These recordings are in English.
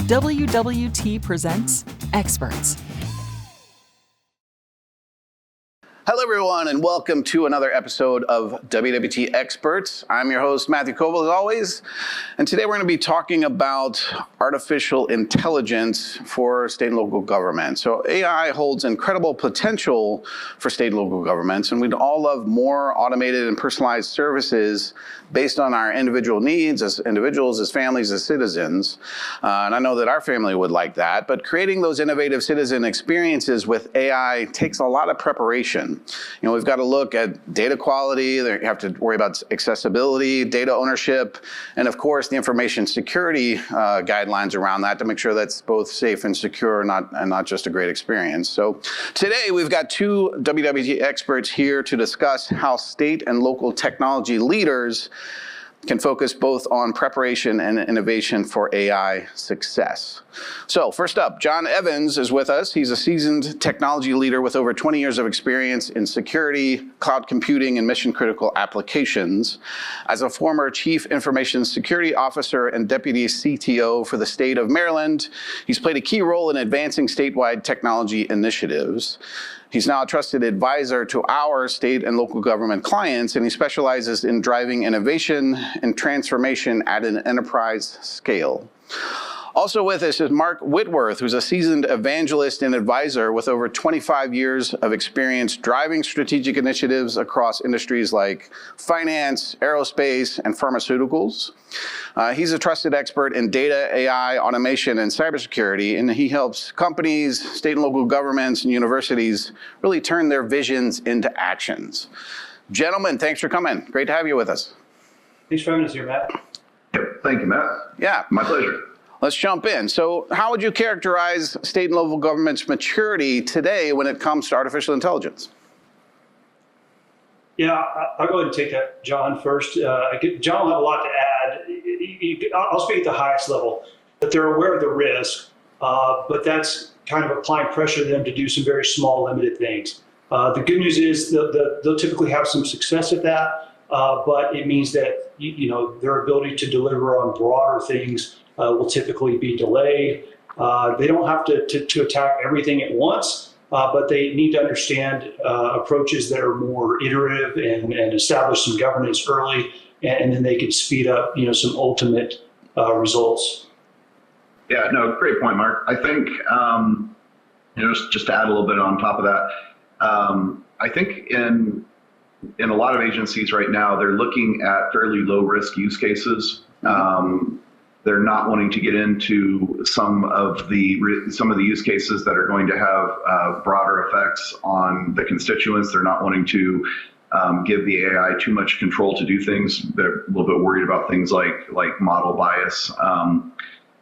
WWT presents Experts. Hello, everyone, and welcome to another episode of WWT Experts. I'm your host, Matthew Coble, as always, and today we're going to be talking about artificial intelligence for state and local government. So AI holds incredible potential for state and local governments, and we'd all love more automated and personalized services based on our individual needs as individuals, as families, as citizens. And I know that our family would like that, but creating those innovative citizen experiences with AI takes a lot of preparation. You know, we've got to look at data quality, you have to worry about accessibility, data ownership, and of course the information security guidelines around that to make sure that's both safe and secure, and not just a great experience. So today we've got two WWT experts here to discuss how state and local technology leaders can focus both on preparation and innovation for AI success. So first up, John Evans is with us. He's a seasoned technology leader with over 20 years of experience in security, cloud computing, and mission-critical applications. As a former Chief Information Security Officer and Deputy CTO for the state of Maryland, he's played a key role in advancing statewide technology initiatives. He's now a trusted advisor to our state and local government clients, and he specializes in driving innovation and transformation at an enterprise scale. Also with us is Mark Whitworth, who's a seasoned evangelist and advisor with over 25 years of experience driving strategic initiatives across industries like finance, aerospace, and pharmaceuticals. He's a trusted expert in data, AI, automation, and cybersecurity, and he helps companies, state and local governments, and universities really turn their visions into actions. Gentlemen, thanks for coming. Great to have you with us. Thanks for having us here, Matt. Yep. Thank you, Matt. Yeah. My pleasure. Let's jump in. So how would you characterize state and local government's maturity today when it comes to artificial intelligence? Yeah, I'll go ahead and take that, John, first. John will have a lot to add. I'll speak at the highest level, that they're aware of the risk, but that's kind of applying pressure to them to do some very small, limited things. The good news is they'll typically have some success at that, but it means that their ability to deliver on broader things will typically be delayed. They don't have to attack everything at once, but they need to understand approaches that are more iterative and establish some governance early, and then they can speed up some ultimate results. Yeah, no, great point, Mark. I think just to add a little bit on top of that, I think in a lot of agencies right now, they're looking at fairly low risk use cases. They're not wanting to get into some of the use cases that are going to have broader effects on the constituents. They're not wanting to give the AI too much control to do things. They're a little bit worried about things like model bias.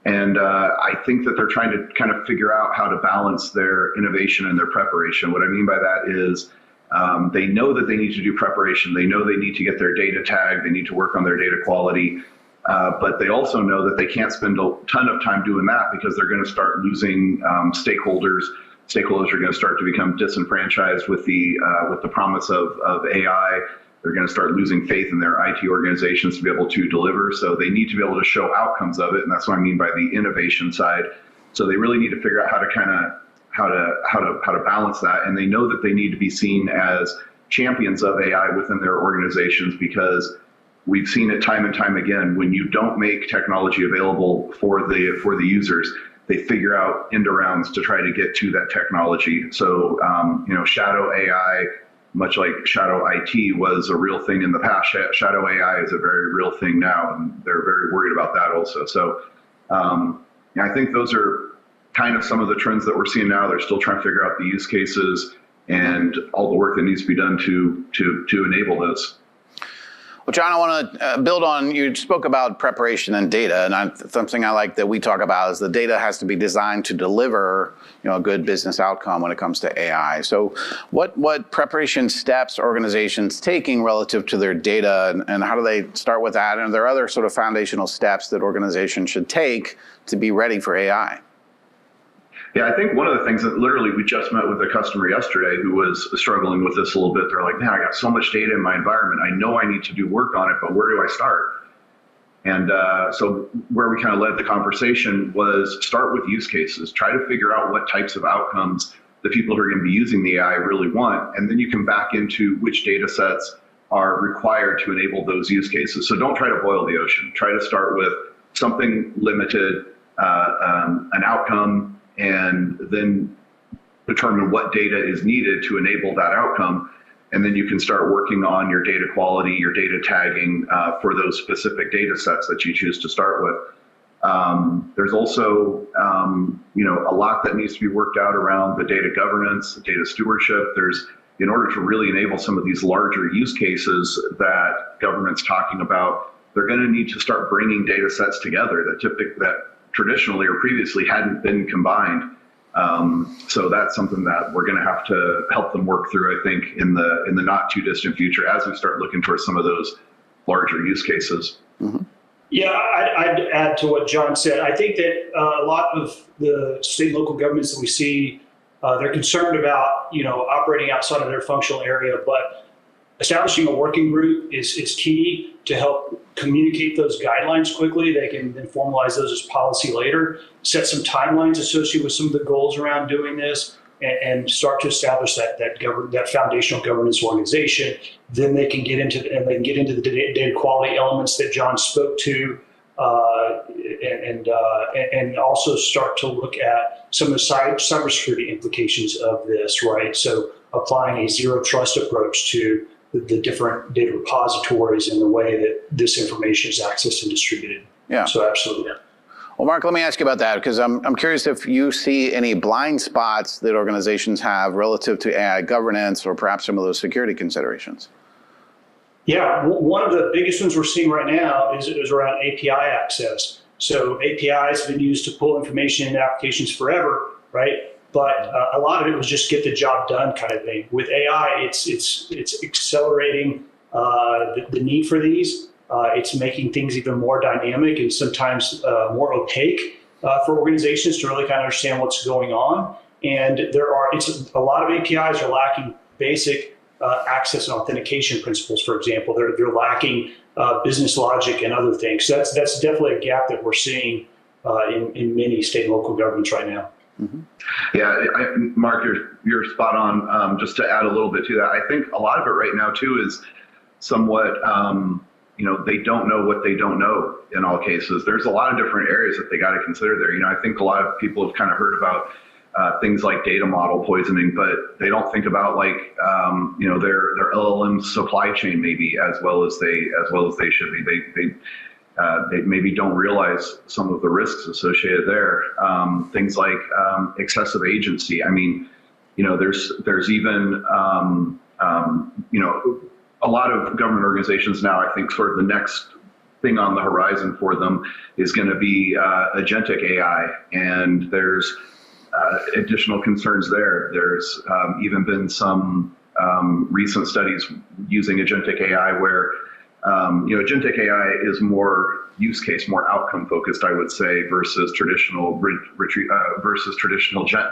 And I think that they're trying to kind of figure out how to balance their innovation and their preparation. What I mean by that is they know that they need to do preparation. They know they need to get their data tagged. They need to work on their data quality. But they also know that they can't spend a ton of time doing that because they're going to start losing stakeholders. Stakeholders are going to start to become disenfranchised with the promise of AI. They're going to start losing faith in their IT organizations to be able to deliver. So they need to be able to show outcomes of it, and that's what I mean by the innovation side. So they really need to figure out how to balance that, and they know that they need to be seen as champions of AI within their organizations, because we've seen it time and time again. When you don't make technology available for the users, they figure out end arounds to try to get to that technology. So, shadow AI, much like shadow IT was a real thing in the past, shadow AI is a very real thing now, and they're very worried about that also. So, I think those are kind of some of the trends that we're seeing now. They're still trying to figure out the use cases and all the work that needs to be done to enable those. Well, John, I want to build on, you spoke about preparation and data, and something I like that we talk about is the data has to be designed to deliver a good business outcome when it comes to AI. So what preparation steps are organizations taking relative to their data, and how do they start with that? And are there other sort of foundational steps that organizations should take to be ready for AI? Yeah, I think one of the things that literally we just met with a customer yesterday who was struggling with this a little bit. They're like, man, I got so much data in my environment. I know I need to do work on it, but where do I start? And so where we kind of led the conversation was start with use cases, try to figure out what types of outcomes the people who are going to be using the AI really want. And then you can back into which data sets are required to enable those use cases. So don't try to boil the ocean. Try to start with something limited, an outcome, and then determine what data is needed to enable that outcome. And then you can start working on your data quality, your data tagging for those specific data sets that you choose to start with. There's also, a lot that needs to be worked out around the data governance, the data stewardship. In order to really enable some of these larger use cases that government's talking about, they're going to need to start bringing data sets together that traditionally or previously hadn't been combined. So that's something that we're going to have to help them work through, I think, in the not too distant future as we start looking towards some of those larger use cases. Mm-hmm. Yeah, I'd add to what John said. I think that a lot of the state and local governments that we see, they're concerned about, operating outside of their functional area, but establishing a working group is key to help communicate those guidelines quickly. They can then formalize those as policy later, set some timelines associated with some of the goals around doing this, and start to establish that foundational governance organization. Then they can get into the data quality elements that John spoke to, and also start to look at some of the cybersecurity implications of this, right? So applying a zero trust approach to the different data repositories and the way that this information is accessed and distributed. Yeah. So absolutely. Well, Mark, let me ask you about that, because I'm curious if you see any blind spots that organizations have relative to AI governance or perhaps some of those security considerations. Yeah, one of the biggest ones we're seeing right now is around API access. So APIs have been used to pull information into applications forever, right? But a lot of it was just get the job done kind of thing. With AI, it's accelerating the need for these. It's making things even more dynamic and sometimes more opaque for organizations to really kind of understand what's going on. And a lot of APIs are lacking basic access and authentication principles, for example. They're lacking business logic and other things. So that's definitely a gap that we're seeing in many state and local governments right now. Mm-hmm. Yeah, Mark, you're spot on. Just to add a little bit to that, I think a lot of it right now too is somewhat, they don't know what they don't know in all cases. There's a lot of different areas that they got to consider there. I think a lot of people have kind of heard about things like data model poisoning, but they don't think about their LLM supply chain maybe as well as they should be. They maybe don't realize some of the risks associated there. Things like excessive agency. I mean, there's even a lot of government organizations now, I think sort of the next thing on the horizon for them is going to be agentic AI. And there's additional concerns there. There's even been some recent studies using agentic AI where, agentic AI is more use case, more outcome focused, I would say, versus traditional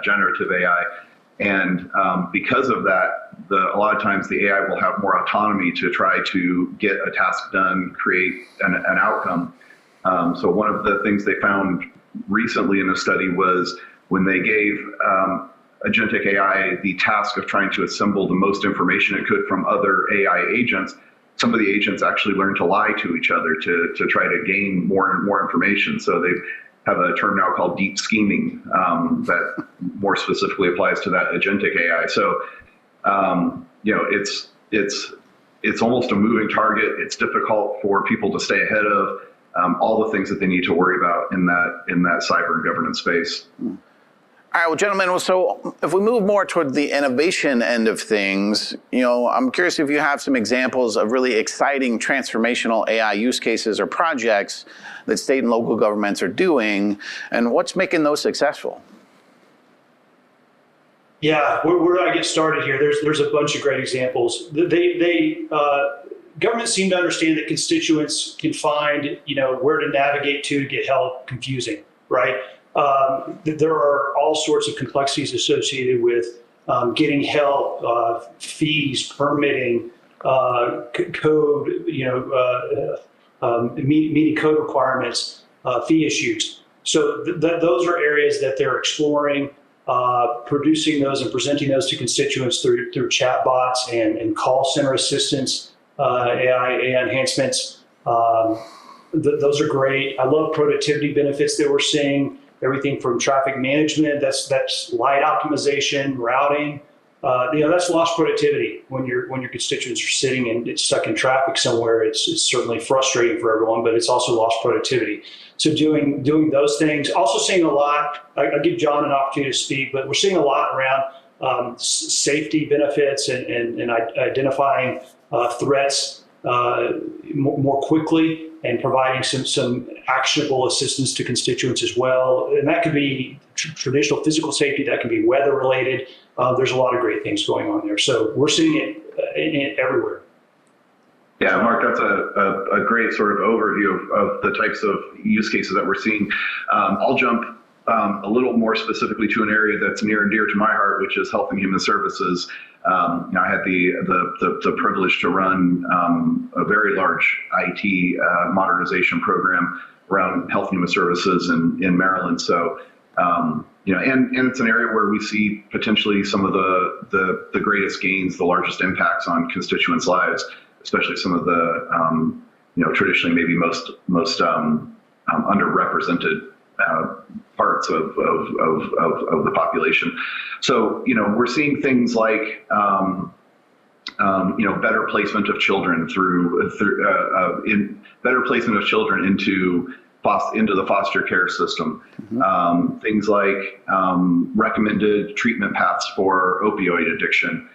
generative AI. And because of that, a lot of times the AI will have more autonomy to try to get a task done, create an outcome. So one of the things they found recently in a study was when they gave agentic AI the task of trying to assemble the most information it could from other AI agents, some of the agents actually learned to lie to each other to try to gain more and more information. So they have a term now called deep scheming that more specifically applies to that agentic AI. So, it's almost a moving target. It's difficult for people to stay ahead of all the things that they need to worry about in that cyber and governance space. All right, well, gentlemen, so if we move more toward the innovation end of things, I'm curious if you have some examples of really exciting transformational AI use cases or projects that state and local governments are doing, and what's making those successful? Yeah, where do I get started here? There's a bunch of great examples. Governments seem to understand that constituents can find, where to navigate to get help confusing, right? There are all sorts of complexities associated with getting help, fees, permitting, code, meeting code requirements, fee issues. So those are areas that they're exploring, producing those and presenting those to constituents through chatbots and call center assistance, AI enhancements. Those are great. I love productivity benefits that we're seeing. Everything from traffic management, that's light optimization, routing. That's lost productivity when your constituents are sitting and stuck in traffic somewhere. It's certainly frustrating for everyone, but it's also lost productivity. So doing those things. Also seeing a lot. I'll give John an opportunity to speak, but we're seeing a lot around safety benefits and identifying threats more quickly and providing some actionable assistance to constituents as well. And that could be traditional physical safety, that can be weather related. There's a lot of great things going on there. So we're seeing it everywhere. Yeah, Mark, that's a great sort of overview of the types of use cases that we're seeing. I'll jump a little more specifically to an area that's near and dear to my heart, which is health and human services. I had the privilege to run a very large IT modernization program around health and human services in Maryland. So, and it's an area where we see potentially some of the greatest gains, the largest impacts on constituents' lives, especially some of the, traditionally maybe most underrepresented parts of the population. So, we're seeing things like, better placement of children better placement of children into the foster care system. Mm-hmm. Things like recommended treatment paths for opioid addiction.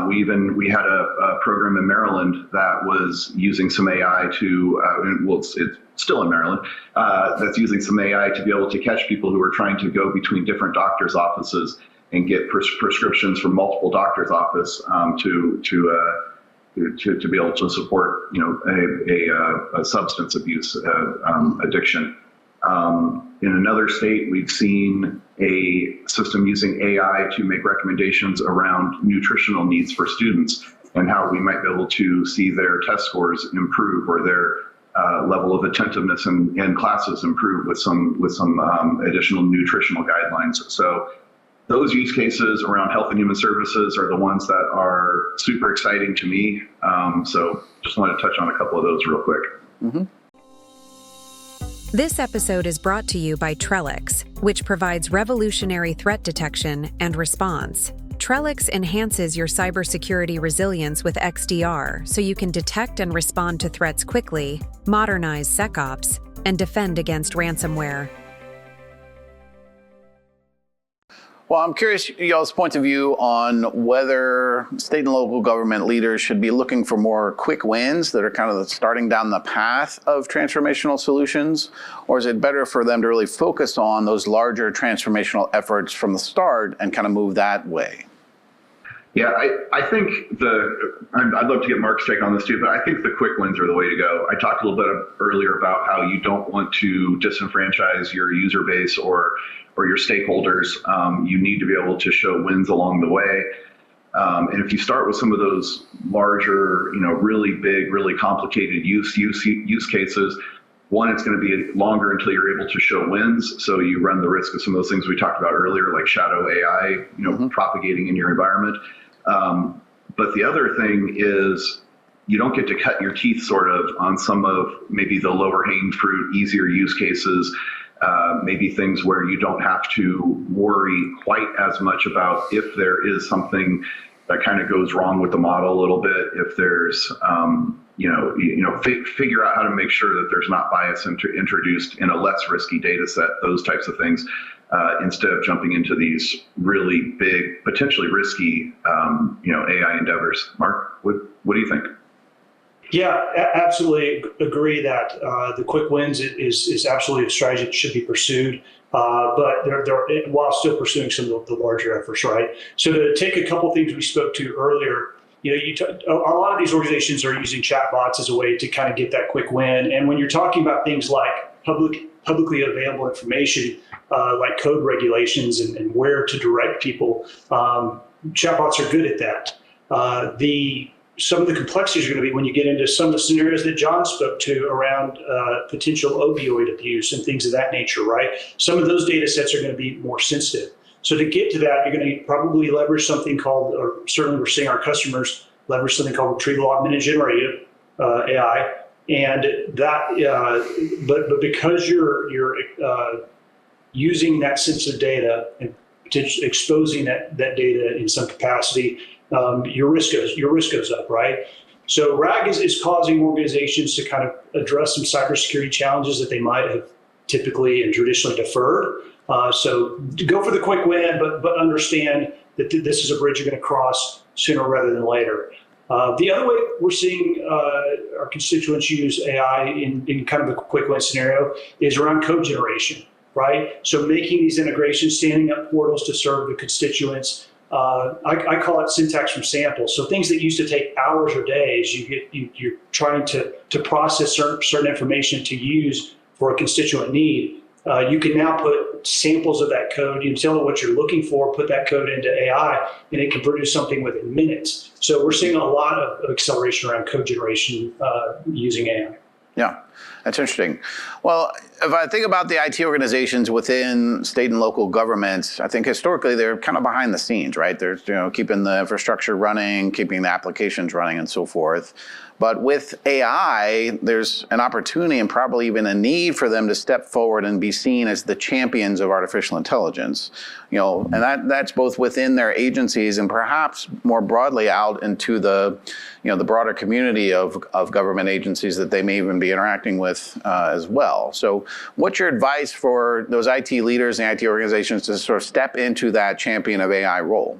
We had a program in Maryland that was using some AI it's still in Maryland, that's using some AI to be able to catch people who are trying to go between different doctors' offices and get prescriptions from multiple doctors' office to be able to support a substance abuse addiction. In another state, we've seen a system using AI to make recommendations around nutritional needs for students and how we might be able to see their test scores improve or their level of attentiveness in classes improve with some additional nutritional guidelines. So those use cases around health and human services are the ones that are super exciting to me. So just wanted to touch on a couple of those real quick. Mm-hmm. This episode is brought to you by Trellix, which provides revolutionary threat detection and response. Trellix enhances your cybersecurity resilience with XDR so you can detect and respond to threats quickly, modernize SecOps, and defend against ransomware. Well, I'm curious y'all's point of view on whether state and local government leaders should be looking for more quick wins that are kind of starting down the path of transformational solutions, or is it better for them to really focus on those larger transformational efforts from the start and kind of move that way? Yeah, I think I'd love to get Mark's take on this too, but I think the quick wins are the way to go. I talked a little bit earlier about how you don't want to disenfranchise your user base or your stakeholders. You need to be able to show wins along the way. And if you start with some of those larger, really big, really complicated use cases, one, it's going to be longer until you're able to show wins. So you run the risk of some of those things we talked about earlier, like shadow AI, mm-hmm. propagating in your environment. But the other thing is you don't get to cut your teeth sort of on some of maybe the lower hanging fruit, easier use cases, maybe things where you don't have to worry quite as much about if there is something that kind of goes wrong with the model a little bit, if there's, figure out how to make sure that there's not bias introduced in a less risky data set, those types of things, instead of jumping into these really big, potentially risky, AI endeavors. Mark, what do you think? Yeah, absolutely agree that the quick wins is absolutely a strategy that should be pursued, but they're while still pursuing some of the larger efforts, right? So to take a couple things we spoke to earlier, a lot of these organizations are using chatbots as a way to kind of get that quick win. And when you're talking about things like publicly available information, like code regulations and where to direct people, chatbots are good at that. The some of the complexities are going to be when you get into some of the scenarios that John spoke to around potential opioid abuse and things of that nature, right? Some of those data sets are going to be more sensitive. So to get to that, you're going to probably leverage something called, or certainly we're seeing our customers leverage something called retrieval augmented generative AI. And that, but because you're using that sensitive data and potentially exposing that data in some capacity, your risk goes up, right? So RAG is causing organizations to kind of address some cybersecurity challenges that they might have typically and traditionally deferred. So go for the quick win, but understand that this is a bridge you're going to cross sooner rather than later. The other way we're seeing our constituents use AI in kind of a quick win scenario is around code generation, right? So making these integrations, standing up portals to serve the constituents. I call it syntax from samples. So things that used to take hours or days, you're trying to process certain information to use for a constituent need. You can now put samples of that code, you can tell it what you're looking for, put that code into AI, and it can produce something within minutes. So we're seeing a lot of acceleration around code generation using AI. Yeah, that's interesting. Well, if I think about the IT organizations within state and local governments, I think historically they're kind of behind the scenes, right? They're keeping the infrastructure running, keeping the applications running, and so forth. But with AI, there's an opportunity and probably even a need for them to step forward and be seen as the champions of artificial intelligence. And that's both within their agencies and perhaps more broadly out into the broader community of government agencies that they may even be interacting with as well. So what's your advice for those IT leaders and IT organizations to sort of step into that champion of AI role?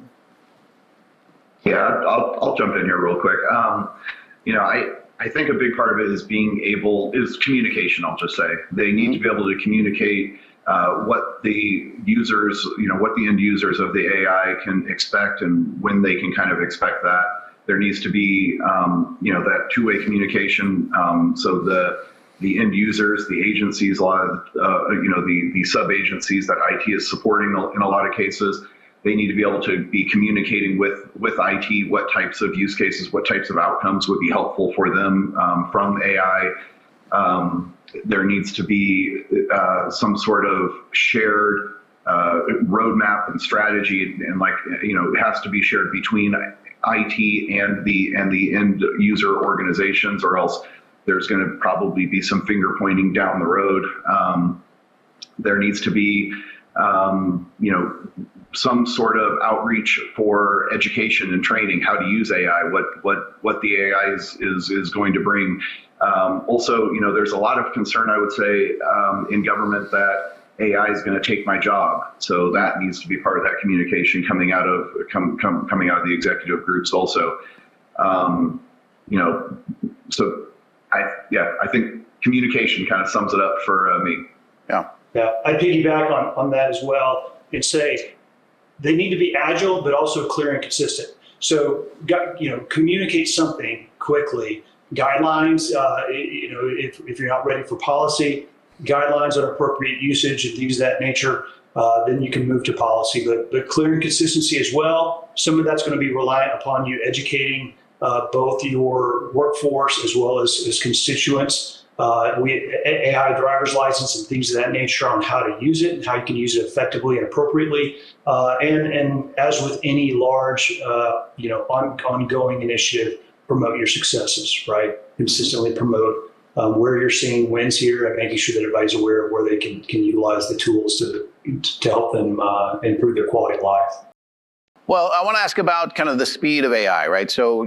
Yeah, I'll jump in here real quick. I think a big part of it is is communication, I'll just say. They need to be able to communicate what the users, what the end users of the AI can expect and when they can kind of expect that. There needs to be, that two-way communication. So the end users, the agencies, a lot of, the sub-agencies that IT is supporting in a lot of cases, they need to be able to be communicating with IT what types of use cases, what types of outcomes would be helpful for them from AI. There needs to be some sort of shared roadmap and strategy, and it has to be shared between IT and the end user organizations, or else there's going to probably be some finger pointing down the road. There needs to be some sort of outreach for education and training, how to use AI, what the AI is going to bring. Also, there's a lot of concern, I would say, in government that AI is going to take my job. So that needs to be part of that communication coming out of the executive groups also. So I think communication kind of sums it up for me. Yeah, I piggyback on that as well and say they need to be agile, but also clear and consistent. So, communicate something quickly. Guidelines, if you're not ready for policy, guidelines on appropriate usage and things of that nature, then you can move to policy. But clear and consistency as well. Some of that's going to be reliant upon you educating both your workforce as well as constituents. AI driver's license and things of that nature on how to use it and how you can use it effectively and appropriately. And as with any large, ongoing initiative, promote your successes, right? Consistently promote where you're seeing wins here and making sure that everybody's aware of where they can utilize the tools to help them improve their quality of life. Well, I want to ask about kind of the speed of AI, right? So,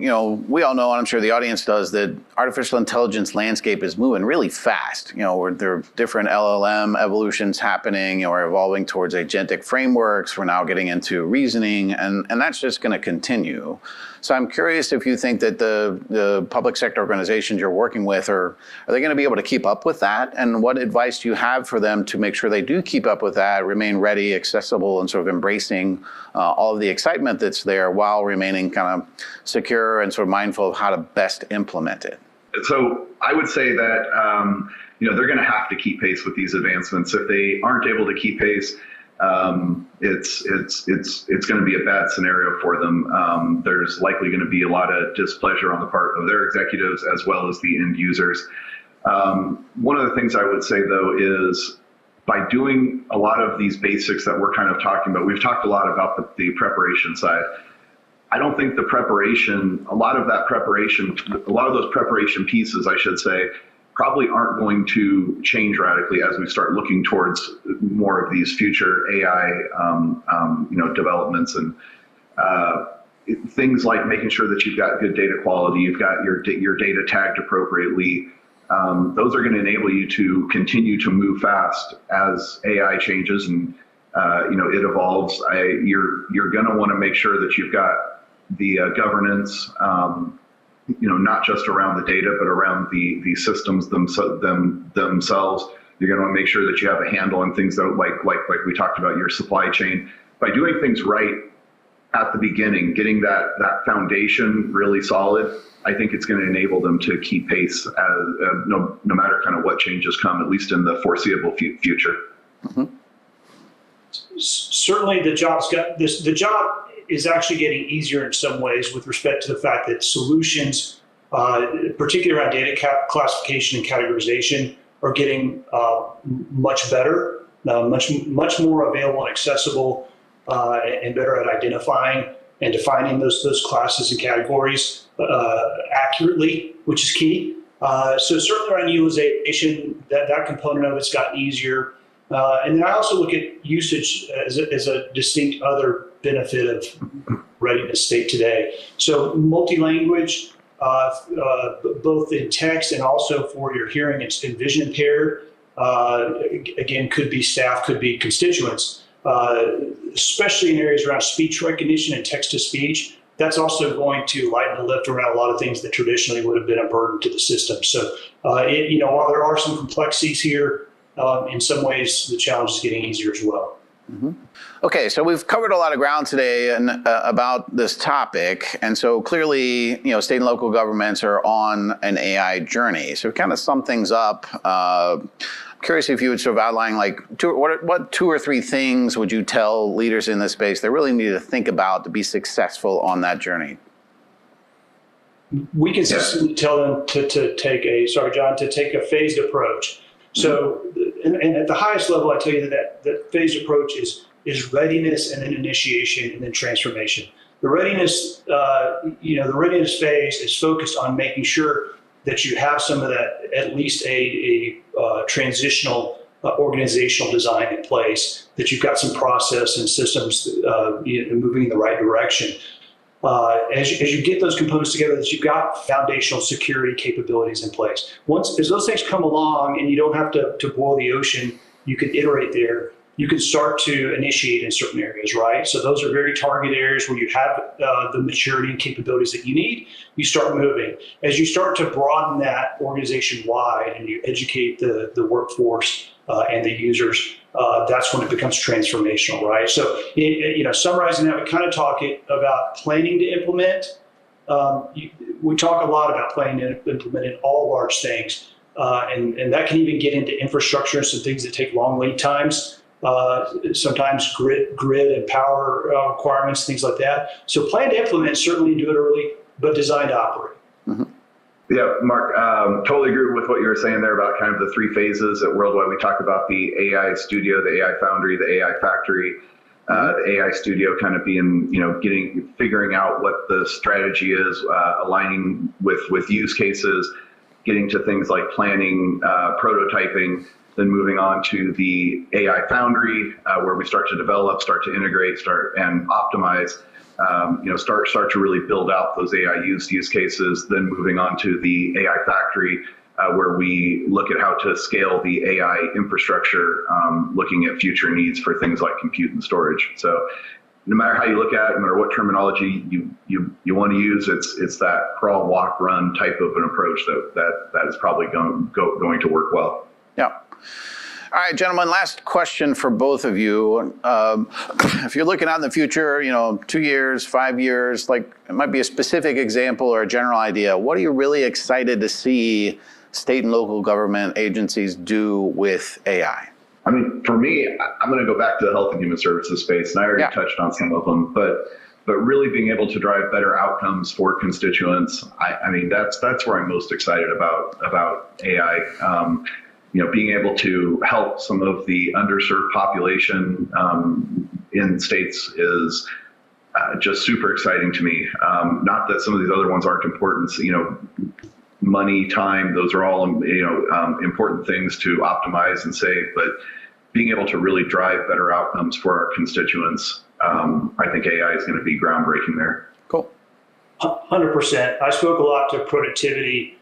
we all know, and I'm sure the audience does, that artificial intelligence landscape is moving really fast. Where there are different LLM evolutions happening, we're evolving towards agentic frameworks. We're now getting into reasoning, and that's just going to continue. So I'm curious if you think that the public sector organizations you're working with, are they going to be able to keep up with that? And what advice do you have for them to make sure they do keep up with that, remain ready, accessible, and sort of embracing all of the excitement that's there while remaining kind of secure and sort of mindful of how to best implement it? So I would say that they're going to have to keep pace with these advancements. If they aren't able to keep pace, it's going to be a bad scenario for them. There's likely going to be a lot of displeasure on the part of their executives as well as the end users. One of the things I would say, though, is by doing a lot of these basics that we're kind of talking about, we've talked a lot about the preparation side. I don't think the preparation, a lot of those preparation pieces, I should say, probably aren't going to change radically as we start looking towards more of these future AI, developments and things like making sure that you've got good data quality, you've got your data tagged appropriately. Those are going to enable you to continue to move fast as AI changes and it evolves. You're going to want to make sure that you've got the governance. Not just around the data, but around the systems themselves. You're going to want to make sure that you have a handle on things that, like we talked about, your supply chain. By doing things right at the beginning, getting that foundation really solid, I think it's going to enable them to keep pace no matter kind of what changes come, at least in the foreseeable future. Mm-hmm. Certainly, the job is actually getting easier in some ways with respect to the fact that solutions, particularly around data classification and categorization, are getting much better, much more available and accessible, and better at identifying and defining those classes and categories accurately, which is key. So certainly around utilization, that component of it's gotten easier. And then I also look at usage as a distinct other benefit of readiness state today. So multi-language, both in text and also for your hearing and vision impaired, again, could be staff, could be constituents, especially in areas around speech recognition and text-to-speech. That's also going to lighten the lift around a lot of things that traditionally would have been a burden to the system. So, while there are some complexities here, in some ways, the challenge is getting easier as well. Mm-hmm. Okay, so we've covered a lot of ground today about this topic, and so clearly, state and local governments are on an AI journey. So kind of sum things up. I'm curious if you would sort of outline what 2 or 3 things would you tell leaders in this space they really need to think about to be successful on that journey? We consistently tell them to take a phased approach. So, and at the highest level, I tell you that phased approach is readiness and then initiation and then transformation. The readiness, the readiness phase is focused on making sure that you have some of that, at least a transitional organizational design in place, that you've got some process and systems moving in the right direction. As you get those components together, that you've got foundational security capabilities in place. As those things come along and you don't have to boil the ocean, you can iterate there. You can start to initiate in certain areas, right? So those are very target areas where you have the maturity and capabilities that you need. You start moving. As you start to broaden that organization-wide and you educate the workforce and the users, that's when it becomes transformational, right? So, summarizing that, we kind of talk about planning to implement. We talk a lot about planning to implement in all large things, and that can even get into infrastructure and some things that take long lead times. Sometimes grid and power requirements, things like that. So plan to implement, certainly do it early, but design to operate. Mm-hmm. Yeah, Mark, totally agree with what you were saying there about kind of the 3 phases at Worldwide. We talked about the AI studio, the AI foundry, the AI factory. The AI studio kind of being, figuring out what the strategy is, aligning with use cases, getting to things like planning, prototyping, then moving on to the AI foundry, where we start to develop, start to integrate, and optimize, start to really build out those AI use cases, then moving on to the AI factory, where we look at how to scale the AI infrastructure, looking at future needs for things like compute and storage. So no matter how you look at it, no matter what terminology you want to use, it's that crawl, walk, run type of an approach that is probably going to work well. Yeah. All right, gentlemen, last question for both of you. If you're looking out in the future, 2 years, 5 years, it might be a specific example or a general idea. What are you really excited to see state and local government agencies do with AI? I mean, for me, I'm going to go back to the health and human services space, and I already touched on some of them, but really being able to drive better outcomes for constituents, I mean, that's where I'm most excited about AI. Being able to help some of the underserved population in states is just super exciting to me. Not that some of these other ones aren't important. Money, time, those are all important things to optimize and save, but being able to really drive better outcomes for our constituents, I think AI is going to be groundbreaking there. Cool. 100%. I spoke a lot to productivity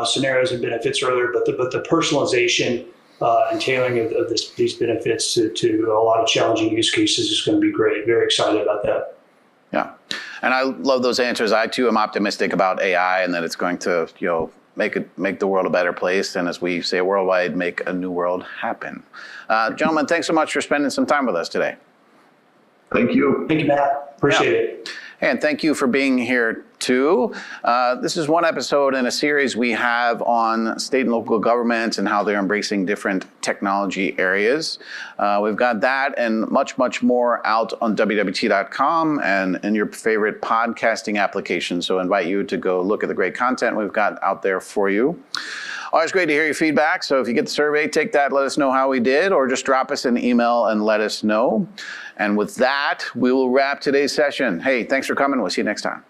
scenarios and benefits earlier, but the personalization and tailoring of these benefits to a lot of challenging use cases is going to be great. Very excited about that. Yeah, and I love those answers. I too am optimistic about AI and that it's going to, make the world a better place, and as we say worldwide, make a new world happen. Gentlemen, thanks so much for spending some time with us today. Thank you. Thank you, Matt. Appreciate it. And thank you for being here too. This is one episode in a series we have on state and local governments and how they're embracing different technology areas. We've got that and much, much more out on WWT.com and in your favorite podcasting application. So I invite you to go look at the great content we've got out there for you. Always great to hear your feedback. So if you get the survey, take that, let us know how we did, or just drop us an email and let us know. And with that, we will wrap today's session. Hey, thanks for coming. We'll see you next time.